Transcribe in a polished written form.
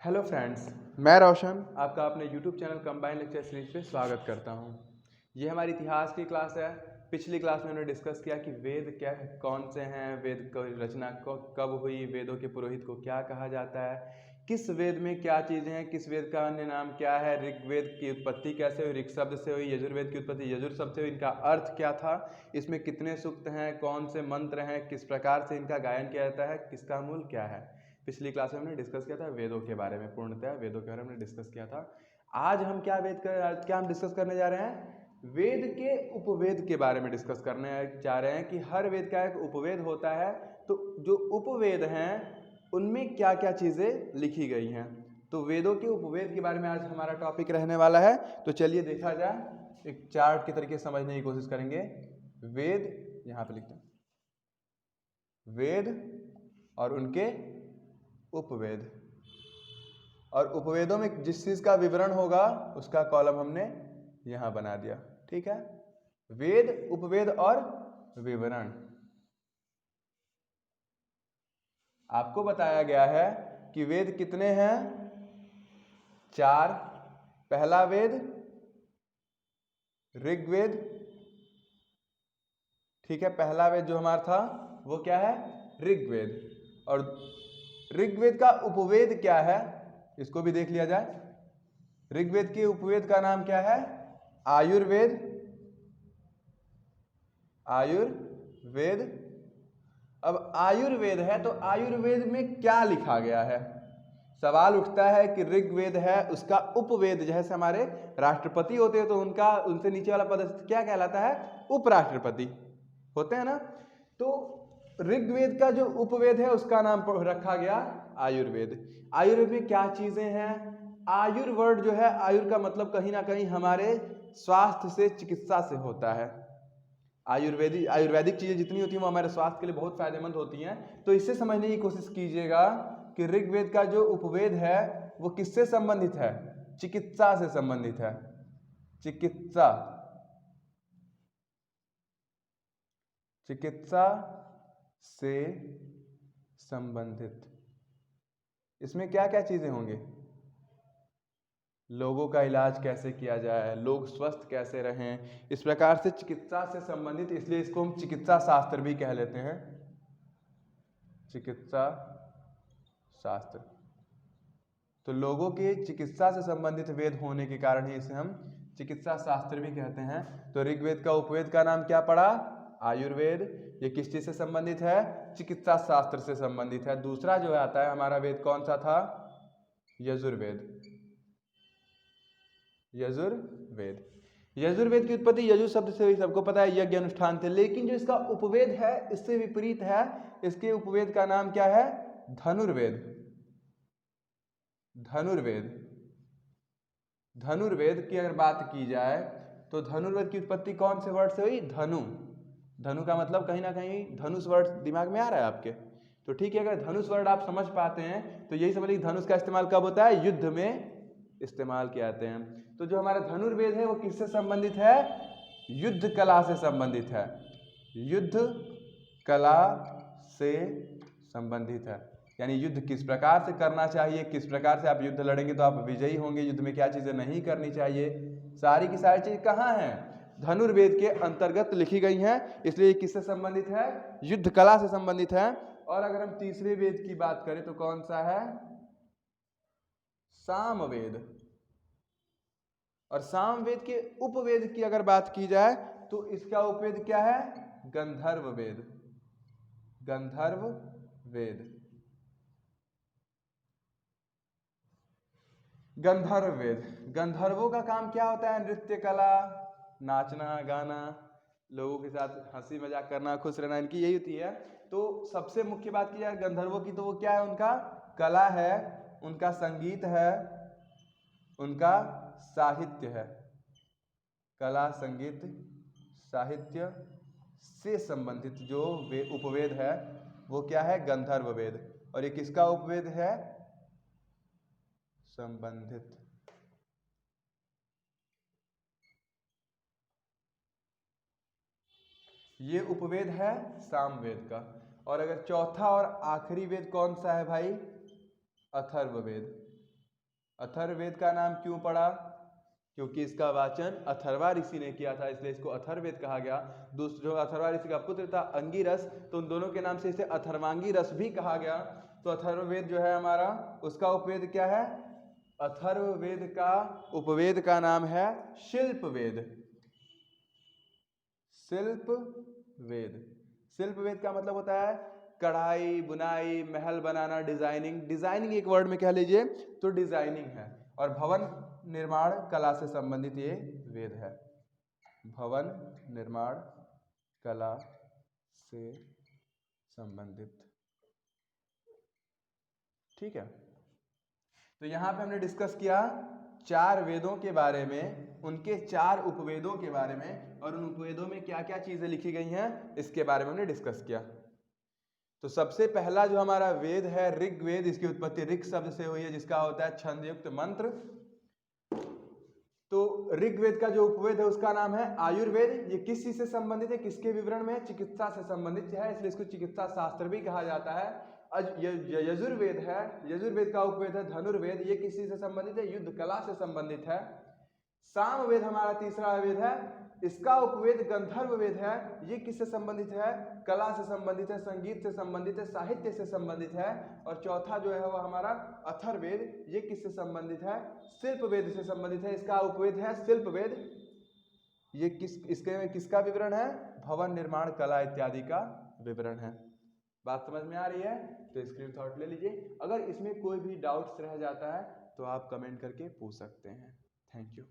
Hello friends, मैं रोशन आपका अपने YouTube channel combine lecture series पे स्वागत करता हूँ। ये हमारी इतिहास की क्लास है। पिछली क्लास में हमने डिस्कस किया कि वेद क्या है, कौन से हैं, वेद की रचना कब हुई, वेदों के पुरोहित को क्या कहा जाता है, किस वेद में क्या चीज़ें हैं, किस वेद का अन्य नाम क्या है, ऋग्वेद की उत्पत्ति कैसे हुई, ऋग शब्द से हुई, यजुर्वेद की उत्पत्ति यजुर शब्द से हुई, इनका अर्थ क्या था, इसमें कितने सूक्त हैं, कौन से मंत्र हैं, किस प्रकार से इनका गायन किया जाता है, किसका मूल क्या है। पिछली क्लास में हमने डिस्कस किया था वेदों के बारे में, पूर्णतः वेदों के बारे में डिस्कस किया था। आज हम क्या हम डिस्कस करने जा रहे हैं, वेद के उपवेद के बारे में डिस्कस करने जा रहे हैं कि हर वेद का एक उपवेद होता है। तो जो उपवेद हैं उनमें क्या क्या चीज़ें लिखी गई हैं, तो वेदों के उपवेद के बारे में आज हमारा टॉपिक रहने वाला है। तो चलिए देखा जाए, एक चार्ट के तरीके से समझने की कोशिश करेंगे। वेद, यहाँ पे लिखते हैं वेद और उनके उपवेद, और उपवेदों में जिस चीज का विवरण होगा उसका कॉलम हमने यहां बना दिया। ठीक है, वेद, उपवेद और विवरण। आपको बताया गया है कि वेद कितने हैं, 4। पहला वेद ऋग्वेद। ठीक है, पहला वेद जो हमारा था वो क्या है, ऋग्वेद। और ऋग्वेद का उपवेद क्या है इसको भी देख लिया जाए। ऋग्वेद के उपवेद का नाम क्या है, आयुर्वेद। आयुर्वेद। अब आयुर्वेद है तो आयुर्वेद में क्या लिखा गया है, सवाल उठता है कि ऋग्वेद है उसका उपवेद, जैसे हमारे राष्ट्रपति होते हैं तो उनका उनसे नीचे वाला पद क्या कहलाता है, उपराष्ट्रपति होते हैं ना। तो ऋग्वेद का जो उपवेद है उसका नाम रखा गया आयुर्वेद। आयुर्वेद में क्या चीजें हैं, आयुर वर्ड जो है, आयुर का मतलब कहीं ना कहीं हमारे स्वास्थ्य से, चिकित्सा से होता है। आयुर्वेदिक चीजें जितनी होती हैं वो हमारे स्वास्थ्य के लिए बहुत फायदेमंद होती हैं। तो इससे समझने की कोशिश कीजिएगा कि ऋग्वेद का जो उपवेद है वो किससे संबंधित है, चिकित्सा से संबंधित है। चिकित्सा, चिकित्सा से संबंधित। इसमें क्या क्या चीजें होंगे, लोगों का इलाज कैसे किया जाए, लोग स्वस्थ कैसे रहें, इस प्रकार से चिकित्सा से संबंधित, इसलिए इसको हम चिकित्सा शास्त्र भी कह लेते हैं, चिकित्सा शास्त्र। तो लोगों के चिकित्सा से संबंधित वेद होने के कारण ही इसे हम चिकित्सा शास्त्र भी कहते हैं। तो ऋग्वेद का उपवेद का नाम क्या पड़ा, आयुर्वेद। ये किस चीज से संबंधित है, चिकित्सा शास्त्र से संबंधित है। दूसरा जो आता है हमारा वेद कौन सा था, यजुर्वेद। यजुर्वेद। यजुर्वेद की उत्पत्ति यजु शब्द से हुई, सबको पता है, यज्ञ अनुष्ठान थे। लेकिन जो इसका उपवेद है इससे विपरीत है। इसके उपवेद का नाम क्या है, धनुर्वेद। धनुर्वेद। धनुर्वेद की अगर बात की जाए तो धनुर्वेद की उत्पत्ति कौन से वर्ड से हुई, धनु। धनु का मतलब कहीं ना कहीं धनुष वर्ड दिमाग में आ रहा है आपके, तो ठीक है, अगर धनुष वर्ड आप समझ पाते हैं तो यही समझिए धनुष का इस्तेमाल कब होता है, युद्ध में इस्तेमाल किए जाते हैं। तो जो हमारा धनुर्वेद है वो किससे संबंधित है, युद्ध कला से संबंधित है। युद्ध कला से संबंधित है, यानी युद्ध किस प्रकार से करना चाहिए, किस प्रकार से आप युद्ध लड़ेंगे तो आप विजयी होंगे, युद्ध में क्या चीजें नहीं करनी चाहिए, सारी की सारी चीज कहाँ हैं, धनुर्वेद के अंतर्गत लिखी गई हैं। इसलिए किससे संबंधित है, युद्ध कला से संबंधित है। और अगर हम तीसरे वेद की बात करें तो कौन सा है, सामवेद। और सामवेद के उपवेद की अगर बात की जाए तो इसका उपवेद क्या है, गंधर्व वेद। गंधर्व वेद। गंधर्व वेद, गंधर्वों का काम क्या होता है, नृत्य कला, नाचना गाना, लोगों के साथ हंसी मजाक करना, खुश रहना, इनकी यही होती है। तो सबसे मुख्य बात की जाए गंधर्वों की तो वो क्या है, उनका कला है, उनका संगीत है, उनका साहित्य है। कला, संगीत, साहित्य से संबंधित जो उपवेद है वो क्या है, गंधर्व वेद। और ये किसका उपवेद है, संबंधित। ये उपवेद है सामवेद का। और अगर चौथा और आखिरी वेद कौन सा है भाई, अथर्ववेद। अथर्ववेद का नाम क्यों पड़ा? क्योंकि इसका वाचन अथर्वा ऋषि ने किया था, इसलिए इसको अथर्ववेद कहा गया। दूसरा जो अथर्वा ऋषि का पुत्र था अंगिरस, तो उन दोनों के नाम से इसे अथर्वांगी रस भी कहा गया। तो अथर्ववेद जो है हमारा, उसका उपवेद क्या है? अथर्ववेद का उपवेद का नाम है शिल्पवेद। शिल्पवेद, शिल्पवेद का मतलब होता है कढ़ाई, बुनाई, महल बनाना, डिजाइनिंग। डिजाइनिंग एक वर्ड में कह लीजिए तो डिजाइनिंग है। और भवन निर्माण कला से संबंधित ये वेद है। भवन निर्माण कला से संबंधित, ठीक है। तो यहाँ पे हमने डिस्कस किया 4 वेदों के बारे में, उनके 4 उपवेदों के बारे में, और उन उपवेदों में क्या क्या चीजें लिखी गई हैं इसके बारे में हमने डिस्कस किया। तो सबसे पहला जो हमारा वेद है ऋग्वेद, इसकी उत्पत्ति ऋग शब्द से हुई है, जिसका होता है छंदयुक्त मंत्र। तो ऋग्वेद का जो उपवेद है उसका नाम है आयुर्वेद। ये किस चीज से संबंधित है, किसके विवरण में? चिकित्सा से संबंधित है, इसलिए इसको चिकित्सा शास्त्र भी कहा जाता है। यजुर्वेद है, यजुर्वेद का उपवेद है धनुर्वेद, ये किस चीज से संबंधित है? युद्ध कला से संबंधित है। सामवेद हमारा तीसरा वेद है, इसका उपवेद गंधर्व वेद है। ये किससे संबंधित है? कला से संबंधित है, संगीत से संबंधित है, साहित्य से संबंधित है। और चौथा जो है वो हमारा अथर्ववेद, ये किससे संबंधित है? शिल्पवेद से संबंधित है, इसका उपवेद है शिल्पवेद। ये इसके किसका विवरण है? भवन निर्माण कला इत्यादि का विवरण है। बात समझ में आ रही है? तो स्क्रीनशॉट ले लीजिए। अगर इसमें कोई भी डाउट्स रह जाता है तो आप कमेंट करके पूछ सकते हैं। Thank you.